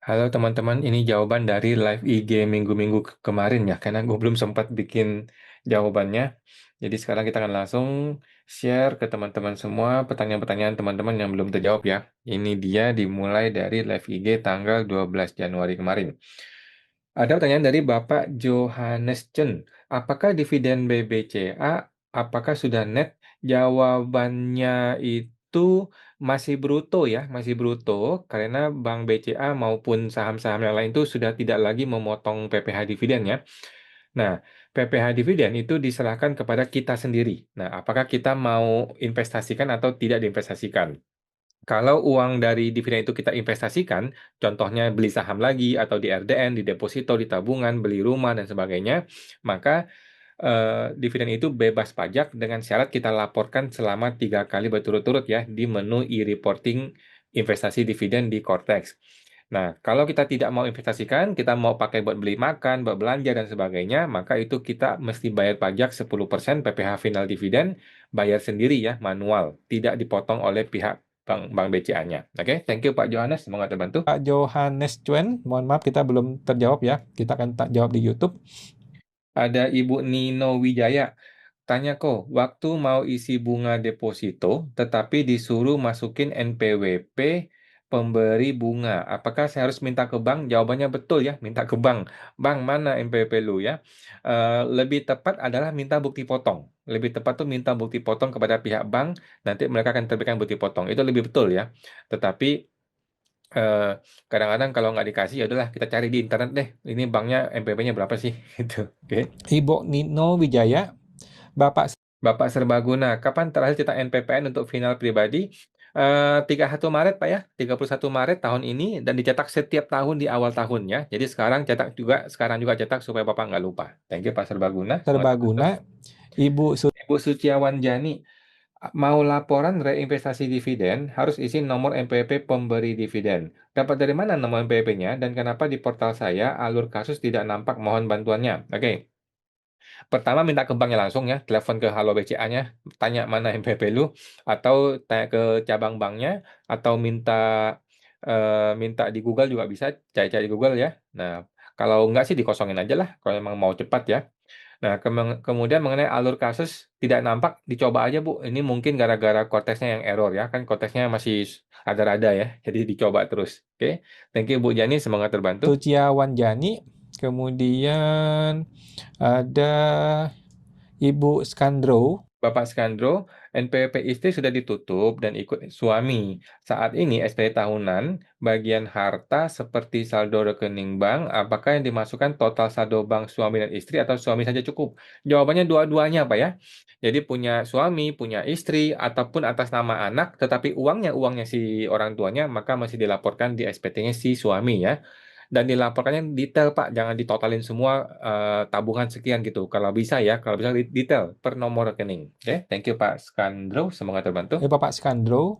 Halo teman-teman, ini jawaban dari live IG minggu-minggu kemarin ya, karena gue belum sempat bikin jawabannya. Jadi sekarang kita akan langsung share ke teman-teman semua pertanyaan-pertanyaan teman-teman yang belum terjawab ya. Ini dia dimulai dari live IG tanggal 12 Januari kemarin. Ada pertanyaan dari Bapak Johannes Chen. Apakah dividen BBCA, apakah sudah net? Jawabannya itu masih bruto ya, masih bruto karena Bank BCA maupun saham-saham yang lain itu sudah tidak lagi memotong PPh dividen ya. Nah, PPh dividen itu diserahkan kepada kita sendiri. Nah, apakah kita mau investasikan atau tidak diinvestasikan? Kalau uang dari dividen itu kita investasikan, contohnya beli saham lagi atau di RDN, di deposito, di tabungan, beli rumah dan sebagainya, maka dividen itu bebas pajak dengan syarat kita laporkan selama 3 kali berturut-turut ya di menu e-reporting investasi dividen di Cortex. Nah, kalau kita tidak mau investasikan, kita mau pakai buat beli makan, buat belanja dan sebagainya, maka itu kita mesti bayar pajak 10% PPh final dividen, bayar sendiri ya, manual, tidak dipotong oleh pihak Bank BCA-nya. Oke, thank you Pak Johannes, semoga terbantu. Pak Johannes Cuen, mohon maaf kita belum terjawab ya. Kita akan jawab di YouTube. Ada Ibu Nino Wijaya. Tanya kok, waktu mau isi bunga deposito, tetapi disuruh masukin NPWP pemberi bunga. Apakah saya harus minta ke bank? Jawabannya betul ya, minta ke bank. Bank mana NPWP lu ya? Lebih tepat adalah minta bukti potong. Lebih tepat tuh minta bukti potong kepada pihak bank, nanti mereka akan terbitkan bukti potong. Itu lebih betul ya. Tetapi eh, kadang-kadang kalau nggak dikasih, ya udahlah kita cari di internet deh. Ini banknya NPWP-nya berapa sih? Gitu. Oke. Ibu Nino Wijaya, Bapak Bapak Serbaguna, kapan terakhir cetak NPPN untuk final pribadi? 31 Maret, Pak ya. 31 Maret tahun ini dan dicetak setiap tahun di awal tahun ya. Jadi sekarang juga cetak supaya Bapak nggak lupa. Thank you Pak Serbaguna. Semangat terbantu. Serbaguna, Ibu Ibu Suciawan Jani, mau laporan reinvestasi dividen, harus isi nomor NPWP pemberi dividen. Dapat dari mana nomor NPWP-nya dan kenapa di portal saya alur kasus tidak nampak, mohon bantuannya. Oke. Pertama minta ke banknya langsung ya, telepon ke Halo BCA-nya, tanya mana MPP lu, atau tanya ke cabang banknya, atau minta di Google juga bisa, cari-cari di Google ya. Nah, kalau enggak sih dikosongin aja lah, kalau emang mau cepat ya. Nah, kemudian mengenai alur kasus tidak nampak, dicoba aja Bu. Ini mungkin gara-gara korteksnya yang error ya, kan korteksnya masih ada-ada ya, jadi dicoba terus. Oke, thank you Bu Jani, semoga terbantu. Suciawan Jani, kemudian ada Ibu Skandro, Bapak Skandro, NPWP istri sudah ditutup dan ikut suami. Saat ini SPT tahunan, bagian harta seperti saldo rekening bank, apakah yang dimasukkan total saldo bank suami dan istri atau suami saja cukup? Jawabannya dua-duanya, Pak ya. Jadi punya suami, punya istri, ataupun atas nama anak, tetapi uangnya si orang tuanya, maka masih dilaporkan di SPT-nya si suami ya. Dan dilaporkannya detail Pak, jangan ditotalin semua tabungan sekian gitu. Kalau bisa ya, kalau bisa detail per nomor rekening. Oke, thank you Pak Skandro, semoga terbantu. Bapak Skandro,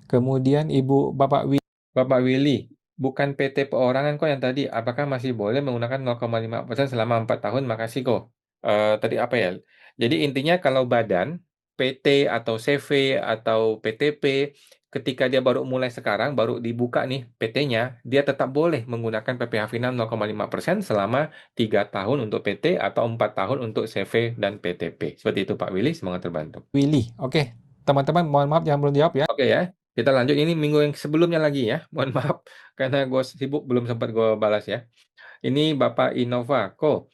kemudian Bapak Bapak Willy, bukan PT perorangan kok yang tadi. Apakah masih boleh menggunakan 0,5% selama 4 tahun? Makasih kok. Tadi apa ya? Jadi intinya kalau badan, PT atau CV atau PTP, ketika dia baru mulai sekarang, baru dibuka nih PT-nya, dia tetap boleh menggunakan PPh Final 0,5% selama 3 tahun untuk PT atau 4 tahun untuk CV dan PTP. Seperti itu Pak Willy, semoga terbantu. Willy. Oke, teman-teman mohon maaf yang belum jawab ya. Oke ya, kita lanjut ini minggu yang sebelumnya lagi ya. Mohon maaf karena gue sibuk belum sempat gue balas ya. Ini Bapak Innova, kok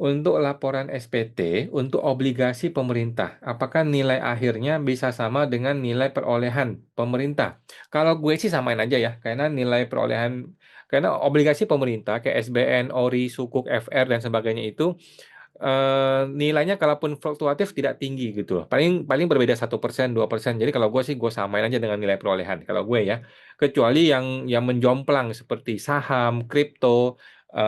untuk laporan SPT untuk obligasi pemerintah, apakah nilai akhirnya bisa sama dengan nilai perolehan pemerintah? Kalau gue sih samain aja ya, karena nilai perolehan, karena obligasi pemerintah kayak SBN, ORI, Sukuk, FR dan sebagainya itu nilainya kalaupun fluktuatif tidak tinggi gitu loh. Paling paling berbeda 1%, 2%. Jadi kalau gue sih gue samain aja dengan nilai perolehan. Kalau gue ya, kecuali yang menjomplang seperti saham, kripto,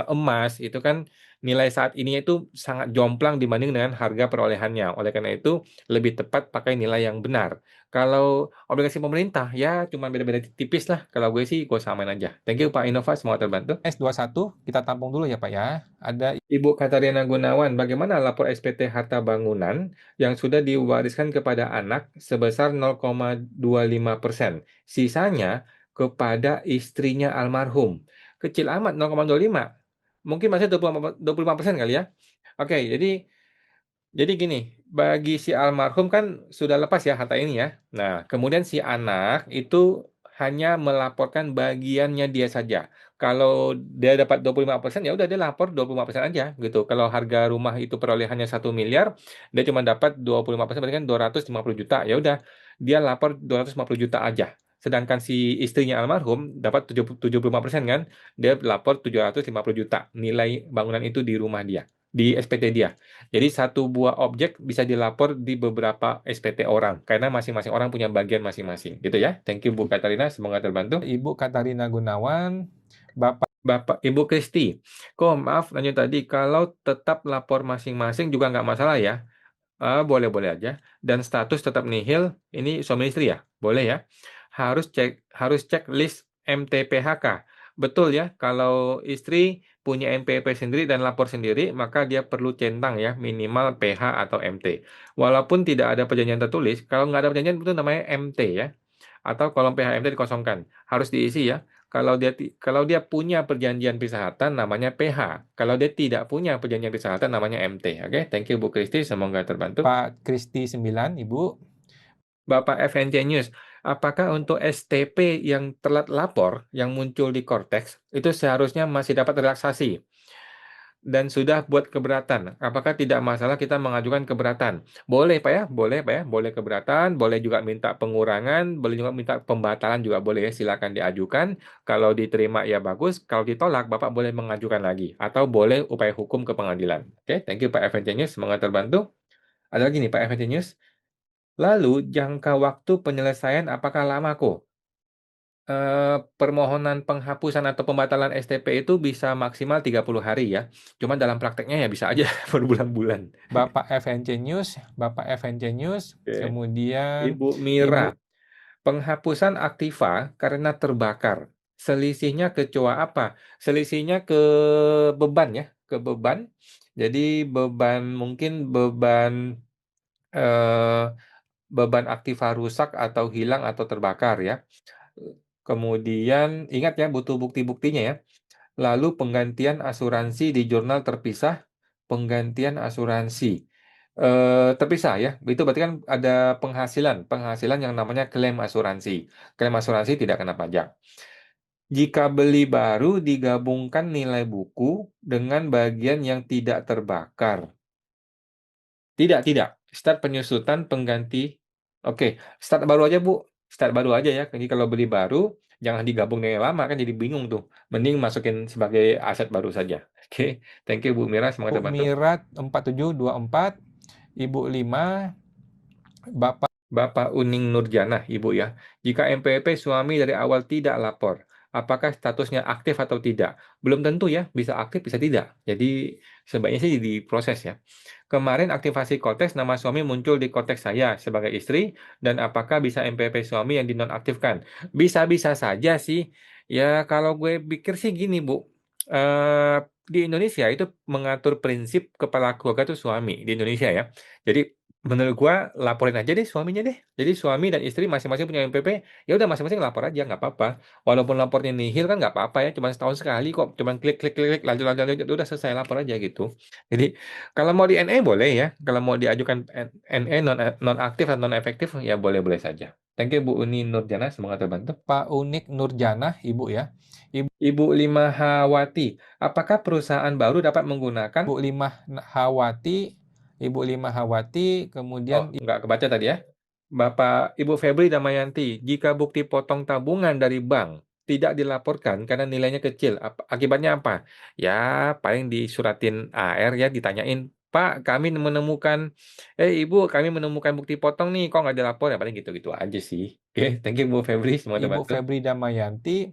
emas itu kan nilai saat ini itu sangat jomplang dibanding dengan harga perolehannya. Oleh karena itu lebih tepat pakai nilai yang benar. Kalau obligasi pemerintah ya cuma beda-beda tipis lah. Kalau gue sih gue samain aja. Thank you Pak Innova, semoga terbantu. S21, kita tampung dulu ya Pak ya. Ada Ibu Katarina Gunawan, bagaimana lapor SPT harta bangunan yang sudah diwariskan kepada anak sebesar 0,25%, sisanya kepada istrinya almarhum. kecil amat 0,25. Mungkin masih 25% kali ya. Oke, jadi gini, bagi si almarhum kan sudah lepas ya harta ini ya. Nah, kemudian si anak itu hanya melaporkan bagiannya dia saja. Kalau dia dapat 25%, ya udah dia lapor 25% aja gitu. Kalau harga rumah itu perolehannya 1 miliar, dia cuma dapat 25%, berarti kan 250 juta. Ya udah, dia lapor 250 juta aja. Sedangkan si istrinya almarhum dapat 75% kan, dia lapor 750 juta nilai bangunan itu di rumah dia, di SPT dia. Jadi satu buah objek bisa dilapor di beberapa SPT orang karena masing-masing orang punya bagian masing-masing, gitu ya. Thank you Bu Katarina, semoga terbantu. Ibu Katarina Gunawan, Bapak Bapak Ibu Kristi, kok maaf lanjut tadi kalau tetap lapor masing-masing juga nggak masalah ya. Boleh-boleh aja. Dan status tetap nihil, ini suami istri ya? Boleh ya. Harus cek list MTPHK. Betul ya, kalau istri punya NPWP sendiri dan lapor sendiri, maka dia perlu centang ya, minimal PH atau MT. Walaupun tidak ada perjanjian tertulis, kalau nggak ada perjanjian itu namanya MT ya. Atau kolom PHMT dikosongkan. Harus diisi ya. Kalau dia punya perjanjian pisahatan namanya PH. Kalau dia tidak punya perjanjian pisahatan namanya MT. Oke, thank you Bu Kristi, semoga terbantu. Kristi 9, Ibu. Bapak FNC News, apakah untuk STP yang telat lapor yang muncul di Cortex itu seharusnya masih dapat relaksasi? Dan sudah buat keberatan. Apakah tidak masalah kita mengajukan keberatan? Boleh Pak ya, boleh keberatan, boleh juga minta pengurangan, boleh juga minta pembatalan juga boleh ya, silakan diajukan. Kalau diterima ya bagus, kalau ditolak Bapak boleh mengajukan lagi atau boleh upaya hukum ke pengadilan. Oke, thank you Pak FNC News, semoga terbantu. Ada lagi nih Pak FNC News. Lalu jangka waktu penyelesaian apakah lama kok? Permohonan penghapusan atau pembatalan STP itu bisa maksimal 30 hari ya. Cuma dalam prakteknya ya bisa aja berbulan-bulan. Bapak FNC News, Oke. kemudian Ibu Mira, Ibu penghapusan aktiva karena terbakar. Selisihnya ke COA apa? Selisihnya ke beban ya, ke beban. Jadi mungkin eh, beban aktiva rusak atau hilang atau terbakar ya. Kemudian ingat ya butuh bukti-buktinya ya. Lalu penggantian asuransi di jurnal terpisah, penggantian asuransi terpisah ya. Itu berarti kan ada penghasilan yang namanya klaim asuransi. Klaim asuransi tidak kena pajak. Jika beli baru digabungkan nilai buku dengan bagian yang tidak terbakar. Tidak. Start penyusutan pengganti. Oke, start baru aja Bu. Start baru aja ya. Jadi kalau beli baru, jangan digabung dengan yang lama kan jadi bingung tuh. Mending masukin sebagai aset baru saja. Oke, thank you Bu Mira, semoga Bu terbantu. Mirat 4724, Ibu 5, Bapak Bapak Uning Nurjanah, Ibu ya. Jika MPP suami dari awal tidak lapor, apakah statusnya aktif atau tidak? Belum tentu ya, bisa aktif, bisa tidak. Jadi sebaiknya sih diproses ya. Kemarin aktivasi konteks nama suami muncul di konteks saya sebagai istri, dan apakah bisa MPP suami yang dinonaktifkan? Bisa-bisa saja sih. Ya kalau gue pikir sih gini, Bu. Eh, di Indonesia itu mengatur prinsip kepala keluarga itu suami di Indonesia ya. Jadi menurut gua laporin aja deh suaminya deh. Jadi suami dan istri masing-masing punya MPP, ya udah masing-masing lapor aja nggak apa-apa. Walaupun lapornya nihil kan nggak apa-apa ya, cuma setahun sekali kok, cuma klik klik klik klik, lanjut lanjut lanjut udah selesai lapor aja gitu. Jadi kalau mau di NE boleh ya, kalau mau diajukan NE non aktif atau non efektif ya boleh boleh saja. Thank you Bu Uni Nurjana, semoga terbantu. Unik Nurjanah, Ibu ya. Ibu Ibu Lima Hawati, apakah perusahaan baru dapat menggunakan? 5 Hawati, Ibu 5 Hawati, Oh, kemudian nggak kebaca tadi ya. Bapak Ibu Febri Damayanti, jika bukti potong tabungan dari bank tidak dilaporkan karena nilainya kecil, akibatnya apa? Ya, paling disuratin AR ya, ditanyain, Pak, kami menemukan, Ibu, kami menemukan bukti potong nih, kok nggak dilapor? Ya paling gitu-gitu aja sih. Oke, thank you Bu Febri, semoga Ibu terbantu. Febri Damayanti,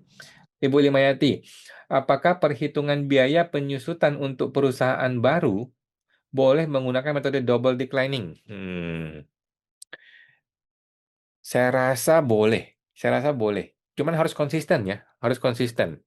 Ibu Limayati, apakah perhitungan biaya penyusutan untuk perusahaan baru boleh menggunakan metode double declining? Saya rasa boleh. Saya rasa boleh. Cuman harus konsisten ya, harus konsisten.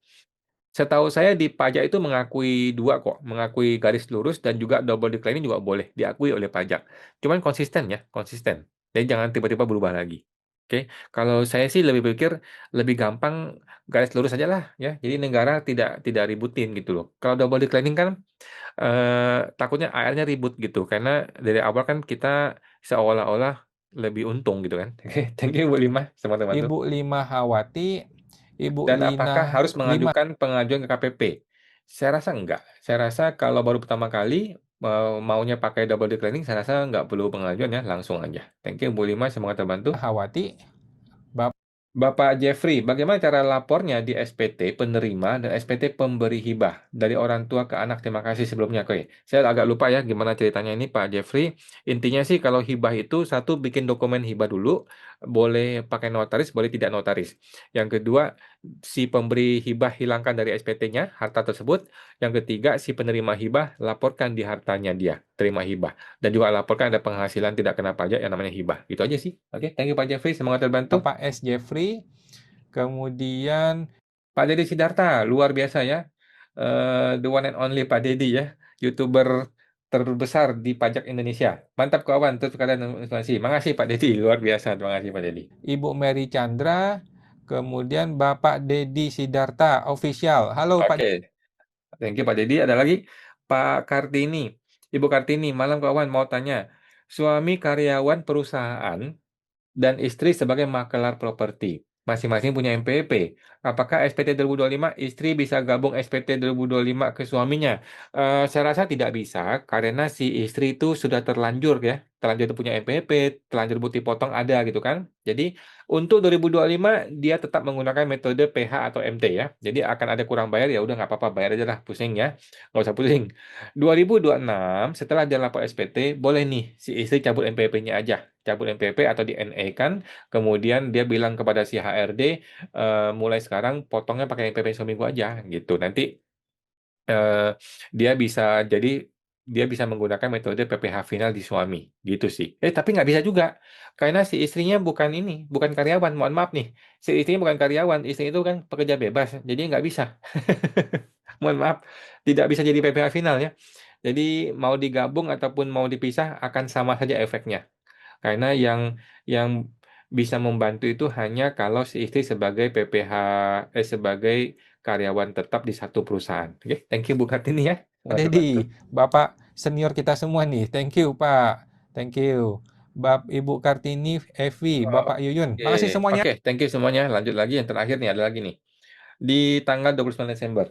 Setahu saya di pajak itu mengakui dua kok, mengakui garis lurus dan juga double declining juga boleh diakui oleh pajak. Cuman konsisten ya, konsisten. Dan jangan tiba-tiba berubah lagi. Oke, kalau saya sih lebih pikir lebih gampang garis lurus aja lah ya. Jadi negara tidak ributin gitu loh. Kalau double declining kan takutnya AR-nya ribut gitu karena dari awal kan kita seolah-olah lebih untung gitu kan. Oke, thank you Bu Lima sama teman-teman. Ibu Lima Hawati, Ibu Dan Lina apakah harus Lima, mengajukan pengajuan ke KPP? Saya rasa enggak. Saya rasa kalau baru pertama kali maunya pakai double declining, saya rasa enggak perlu pengajuan ya, langsung aja. Thank you Bu Lima, semoga terbantu. Hawati, Bapak Bapak Jeffrey, bagaimana cara lapornya di SPT penerima dan SPT pemberi hibah dari orang tua ke anak? Terima kasih sebelumnya. Oke, saya agak lupa ya gimana ceritanya ini Pak Jeffrey. Intinya sih kalau hibah itu satu bikin dokumen hibah dulu, boleh pakai notaris, boleh tidak notaris. Yang kedua, si pemberi hibah hilangkan dari SPT-nya harta tersebut. Yang ketiga, si penerima hibah laporkan di hartanya dia, terima hibah. Dan juga laporkan ada penghasilan tidak kena pajak yang namanya hibah. Itu aja sih. Oke, thank you Pak Jeffrey, semoga terbantu. Bapak S. Jeffrey, kemudian Pak Deddy Sidarta, luar biasa ya. The one and only Pak Deddy ya. YouTuber terbesar di pajak Indonesia. Mantap kawan, terus kalian informasi. Makasih Pak Deddy, luar biasa. Terima kasih Pak Deddy. Ibu Mary Chandra, kemudian Bapak Dedi Sidarta, official. Halo Pak. Oke, thank you Pak Deddy. Ada lagi Pak Kartini. Ibu Kartini, malam kawan mau tanya. Suami karyawan perusahaan dan istri sebagai makelar properti. Masing-masing punya MPP. Apakah SPT 2025 istri bisa gabung SPT 2025 ke suaminya? Saya rasa tidak bisa karena si istri itu sudah terlanjur ya, terlanjur punya MPP, terlanjur bukti potong ada gitu kan. Jadi untuk 2025 dia tetap menggunakan metode PH atau MT ya. Jadi akan ada kurang bayar ya udah nggak apa-apa bayar aja lah pusing ya, nggak usah pusing. 2026 setelah dia lapor SPT boleh nih si istri cabut MPP-nya aja, cabut MPP atau di NE kan. Kemudian dia bilang kepada si HRD, mulai sekarang potongnya pakai MPP seminggu aja gitu. Nanti eh, dia bisa jadi dia bisa menggunakan metode PPh final di suami gitu sih. Tapi nggak bisa juga karena si istrinya bukan ini, bukan karyawan. Mohon maaf nih, si istrinya bukan karyawan, istri itu kan pekerja bebas, jadi nggak bisa. Mohon maaf, tidak bisa jadi PPh final ya. Jadi mau digabung ataupun mau dipisah akan sama saja efeknya. Karena yang bisa membantu itu hanya kalau si istri sebagai PPh sebagai karyawan tetap di satu perusahaan. Oke, thank you Bu Kartini ya. Pak Bantu bantu. Dedi, Bapak senior kita semua nih. Thank you Pak. Thank you. Ibu Kartini, Evi, Bapak Yuyun. Oke, Makasih semuanya. oke, thank you semuanya. Lanjut lagi yang terakhir nih ada lagi nih. Di tanggal 29 Desember,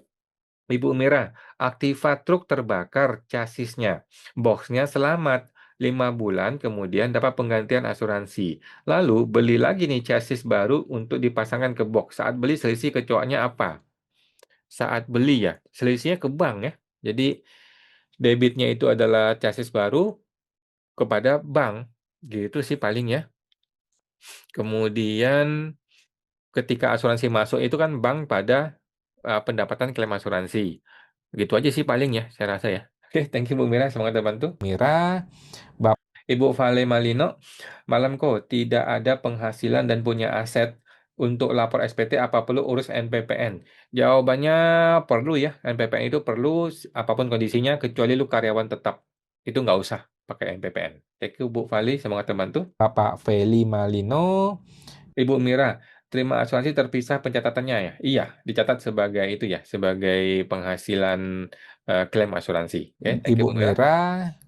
Ibu Mira, Activa truk terbakar chasisnya. Boxnya selamat. 5 bulan kemudian dapat penggantian asuransi. Lalu beli lagi nih chassis baru untuk dipasangkan ke box. Saat beli selisih kecoaknya apa? Saat beli ya, selisihnya ke bank ya. Jadi debitnya itu adalah chassis baru kepada bank. Gitu sih paling ya. Kemudian ketika asuransi masuk itu kan bank pada pendapatan klaim asuransi. Gitu aja sih paling ya, saya rasa ya. Oke, thank you Bu Mira, semoga terbantu. Mira, Bapak Ibu Vale Malino, malam kok tidak ada penghasilan dan punya aset untuk lapor SPT apa perlu urus NPPN? Jawabannya perlu ya, NPPN itu perlu apapun kondisinya kecuali lu karyawan tetap. Itu nggak usah pakai NPPN. Thank you Bu Vale, semoga terbantu. Feli Malino, Ibu Mira, terima asuransi terpisah pencatatannya ya? Iya, dicatat sebagai itu ya, sebagai penghasilan klaim asuransi. Oke, thank you Ibu Bu Mira. Mira,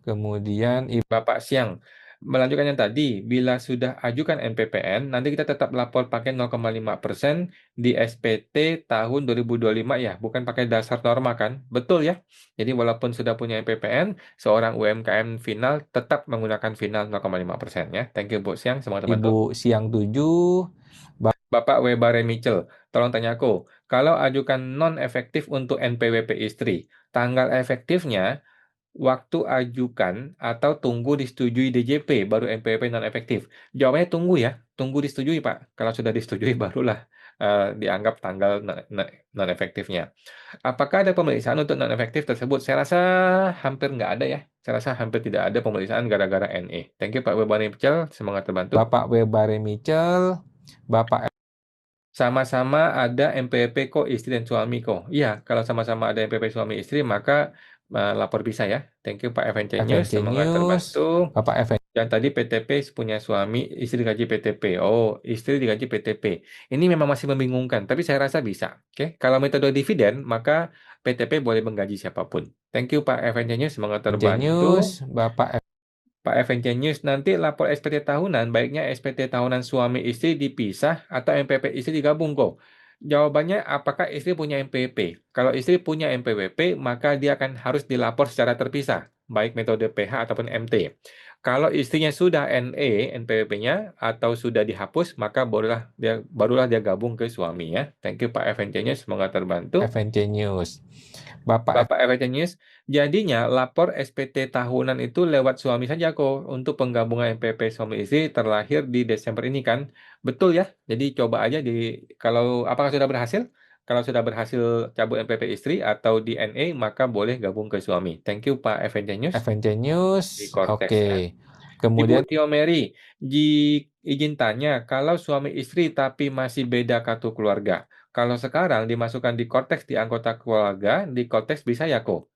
kemudian Bapak Siang, melanjutkan yang tadi, bila sudah ajukan NPPN, nanti kita tetap lapor pakai 0,5% di SPT tahun 2025 ya, bukan pakai dasar norma kan? Betul ya? Jadi walaupun sudah punya NPPN, seorang UMKM final tetap menggunakan final 0,5% ya. Thank you Bu Siang, semoga terbantu. Ibu Siang 7, Bapak Webare Mitchell, tolong tanya aku, kalau ajukan non-efektif untuk NPWP istri, tanggal efektifnya waktu ajukan atau tunggu disetujui DJP baru NPWP non-efektif? Jawabannya tunggu ya, tunggu disetujui Pak. Kalau sudah disetujui barulah dianggap tanggal non-efektifnya. Apakah ada pemeriksaan untuk non-efektif tersebut? Saya rasa hampir nggak ada ya. Saya rasa hampir tidak ada pemeriksaan gara-gara NE. Thank you Pak Webare Mitchell, semangat terbantu. Bapak Webare Mitchell, Bapak Sama-sama ada MPP kok istri dan suami kok. Iya, kalau sama-sama ada MPP suami istri, maka lapor bisa ya. Thank you Pak FNC News, FNC semoga News, terbantu. Bapak FNC. Yang tadi PTP punya suami, istri digaji PTP. Oh, istri digaji PTP. Ini memang masih membingungkan, tapi saya rasa bisa. Oke, kalau metode dividen, maka PTP boleh menggaji siapapun. Thank you Pak FNC News, semoga News, terbantu. Bapak Pak FNC News, nanti lapor SPT tahunan, baiknya SPT tahunan suami istri dipisah atau MPP istri digabung kok. Jawabannya, apakah istri punya MPP? Kalau istri punya MPWP, maka dia akan harus dilapor secara terpisah, baik metode PH ataupun MT. Kalau istrinya sudah NE, NPWP-nya, atau sudah dihapus, maka barulah dia gabung ke suami ya. Thank you Pak FNC News, semoga terbantu. FNC News. Bapak Bapak FNC News, jadinya lapor SPT tahunan itu lewat suami saja kok untuk penggabungan MPP suami istri terlahir di Desember ini kan. Betul ya? Jadi coba aja kalau apakah sudah berhasil? Kalau sudah berhasil cabut MPP istri atau di NE maka boleh gabung ke suami. Thank you Pak FNC News FNC News, di Cortex oke. ya. Kemudian Ibu Tio Mary, izin tanya, kalau suami istri tapi masih beda kartu keluarga, kalau sekarang dimasukkan di Cortex di anggota keluarga, di Cortex bisa ya kok?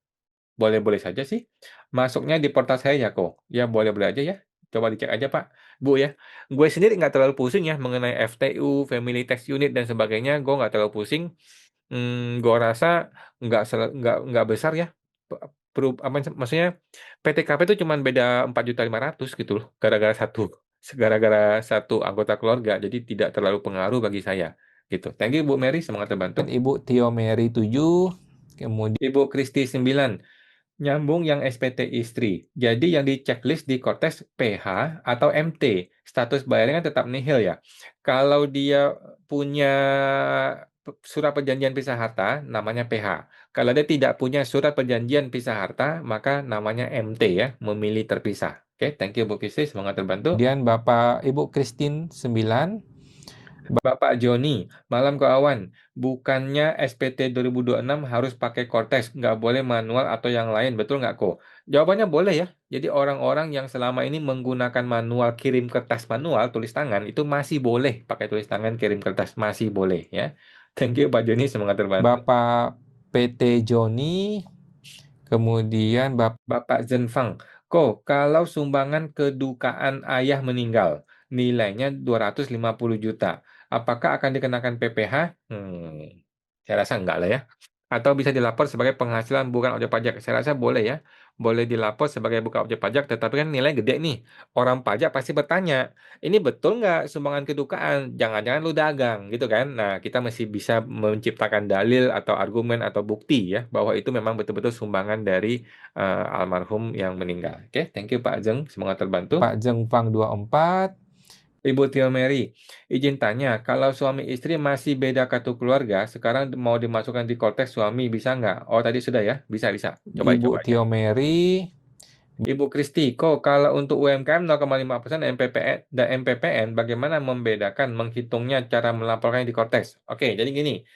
Boleh-boleh saja sih. Masuknya di portal saya ya kok. Ya boleh-boleh aja ya. Coba dicek aja Pak, Bu ya. Gue sendiri nggak terlalu pusing ya mengenai FTU, Family Tax Unit dan sebagainya. Gue nggak terlalu pusing. Gue rasa nggak besar ya. Maksudnya PTKP itu cuma beda 4.500.000 gitu loh. Gara-gara satu anggota keluarga. Jadi tidak terlalu pengaruh bagi saya. Gitu. Thank you Bu Mary, semangat terbantu. Ibu Tio Mary 7, kemudian Ibu Kristi 9. Nyambung yang SPT istri. Jadi yang di checklist di Cortex PH atau MT. Status bayarnya kan tetap nihil ya. Kalau dia punya surat perjanjian pisah harta, namanya PH. Kalau dia tidak punya surat perjanjian pisah harta, maka namanya MT ya, memilih terpisah. Oke, thank you Bu Kristi, semoga terbantu. Bapak Ibu Christine 9, Bapak Joni, malam kawan. Bukannya SPT 2026 harus pakai Cortex, nggak boleh manual atau yang lain, betul nggak kok? Jawabannya boleh ya. Jadi orang-orang yang selama ini menggunakan manual kirim kertas manual tulis tangan itu masih boleh pakai tulis tangan kirim kertas, masih boleh ya. Thank you Pak Joni, semoga terbantu. Bapak PT Joni, kemudian Bapak Zenfang, kok kalau sumbangan kedukaan ayah meninggal, nilainya 250 juta, apakah akan dikenakan PPh? Saya rasa enggak lah ya. Atau bisa dilapor sebagai penghasilan bukan objek pajak. Saya rasa boleh ya. Boleh dilapor sebagai bukan objek pajak, tetapi kan nilai gede nih. Orang pajak pasti bertanya, ini betul nggak sumbangan kedukaan? Jangan-jangan lu dagang, gitu kan? Nah, kita masih bisa menciptakan dalil atau argumen atau bukti ya, bahwa itu memang betul-betul sumbangan dari almarhum yang meninggal. Oke, thank you Pak Zeng. Semoga terbantu. Pak Zengfang 24, Ibu Tio Mary, izin tanya, kalau suami istri masih beda kartu keluarga, sekarang mau dimasukkan di konteks suami bisa nggak? Oh tadi sudah ya, bisa. Ibu Coba aja. Tio Mary, Ibu Kristi, kok kalau untuk UMKM 0,5% MPPN dan MPPN, bagaimana membedakan menghitungnya cara melaporkannya di konteks? Oke, jadi gini,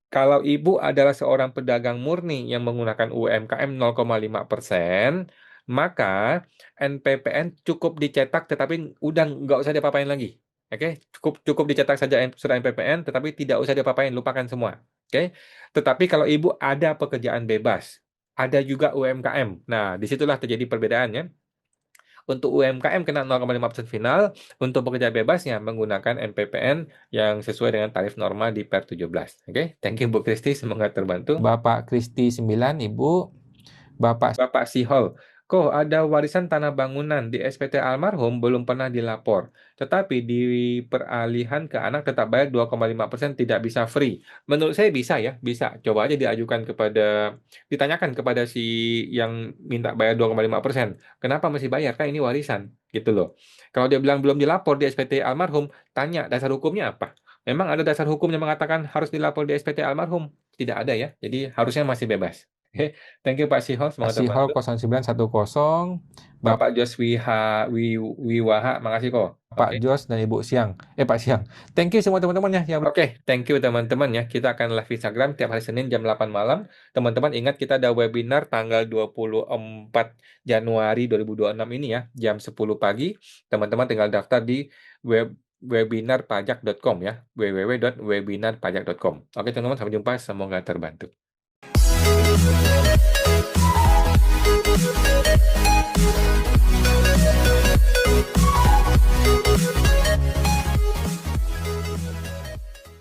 kalau ibu adalah seorang pedagang murni yang menggunakan UMKM 0,5%, maka NPPN cukup dicetak tetapi udah nggak usah diapa-apain lagi. Oke, cukup dicetak saja surat NPPN tetapi tidak usah diapa-apain, lupakan semua. Oke. Tetapi kalau ibu ada pekerjaan bebas, ada juga UMKM. Nah, disitulah terjadi perbedaannya. Untuk UMKM kena 0,5% final, untuk pekerja bebasnya menggunakan MPPN yang sesuai dengan tarif norma di Per 17. Oke, thank you Bu Kristi, semoga terbantu. Bapak Kristi 9, Ibu, Bapak Bapak Sihol, kok ada warisan tanah bangunan di SPT almarhum belum pernah dilapor, tetapi di peralihan ke anak tetap bayar 2,5% tidak bisa free. Menurut saya bisa ya, bisa. Coba aja ditanyakan kepada si yang minta bayar 2,5%. Kenapa masih bayar? Kan ini warisan, gitu loh. Kalau dia bilang belum dilapor di SPT almarhum, tanya dasar hukumnya apa? Memang ada dasar hukum yang mengatakan harus dilapor di SPT almarhum? Tidak ada ya, jadi harusnya masih bebas. Oke, thank you Pak Sihol, semoga Sihol terbantu. 0910, Bapak Jos Wiwaha, makasih kok. Pak Oke. Jos dan Ibu Siang. Pak Siang. Thank you semua teman-teman ya yang Oke, thank you teman-teman ya. Kita akan live Instagram tiap hari Senin jam 8 malam. Teman-teman ingat kita ada webinar tanggal 24 Januari 2026 ini ya, jam 10 pagi. Teman-teman tinggal daftar di webinarpajak.com ya, www.webinarpajak.com. Oke teman-teman, sampai jumpa. Semoga terbantu.